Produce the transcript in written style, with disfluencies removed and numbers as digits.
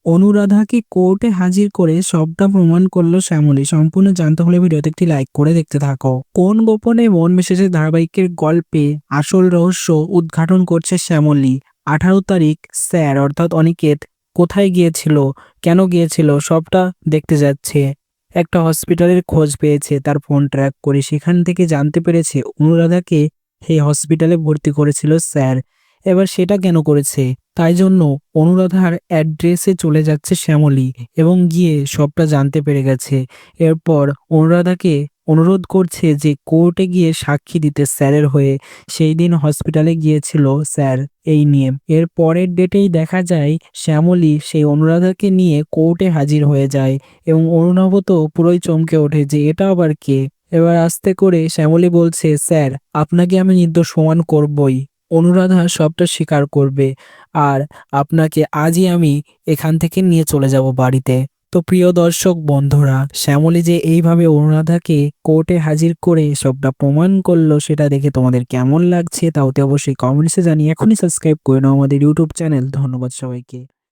অনুরাধাকে কোর্টে হাজির করে সবটা প্রমাণ করলো শ্যামলী। সম্পূর্ণ জানতে হলে ভিডিওতে একটি লাইক করে দেখতে থাকো। কোন গোপনে মন মিশেছে ধারাবাহিকের গল্পে আসল রহস্য উদ্ঘাটন করছে শ্যামলী। 18 তারিখ স্যার অর্থাৎ অনিকেত কোথায় গিয়েছিল, কেন গিয়েছিল, সবটা দেখতে যাচ্ছে। একটা হসপিটালের খোঁজ পেয়েছে, তার ফোন ট্র্যাক করে সেখান থেকে জানতে পেরেছে অনুরাধাকে সেই হসপিটালে ভর্তি করেছিল স্যার। এবার সেটা কেন করেছে, তাই জন্য অনুরাধার অ্যাড্রেসে চলে যাচ্ছে শ্যামলী এবং গিয়ে সবটা জানতে পেরে গেছে। এরপর অনুরাধাকে অনুরোধ করছে যে কোর্টে গিয়ে সাক্ষী দিতে স্যারের হয়ে। সেই দিন হসপিটালে গিয়েছিল স্যার এই নিয়ে। এর পরের ডেটেই দেখা যায় শ্যামলী সেই অনুরাধাকে নিয়ে কোর্টে হাজির হয়ে যায় এবং অরুণাভ তো পুরোই চমকে ওঠে যে এটা আবার কে। এবার আস্তে করে শ্যামলী বলছে, স্যার আপনাকে আমি নির্দোষ প্রমাণ করবই। অনুরাধা সবটা স্বীকার করবে আর আপনাকে আজই আমি এখান থেকে নিয়ে চলে যাব বাড়িতে। তো প্রিয় দর্শক বন্ধুরা, শ্যামলী যে এইভাবে অনুরাধাকে কোর্টে হাজির করে সবটা প্রমাণ করলো সেটা দেখে তোমাদের কেমন লাগছে তাওতে অবশ্যই কমেন্টসে জানিয়ে এখনই সাবস্ক্রাইব করে নাও আমাদের ইউটিউব চ্যানেল। ধন্যবাদ সবাইকে।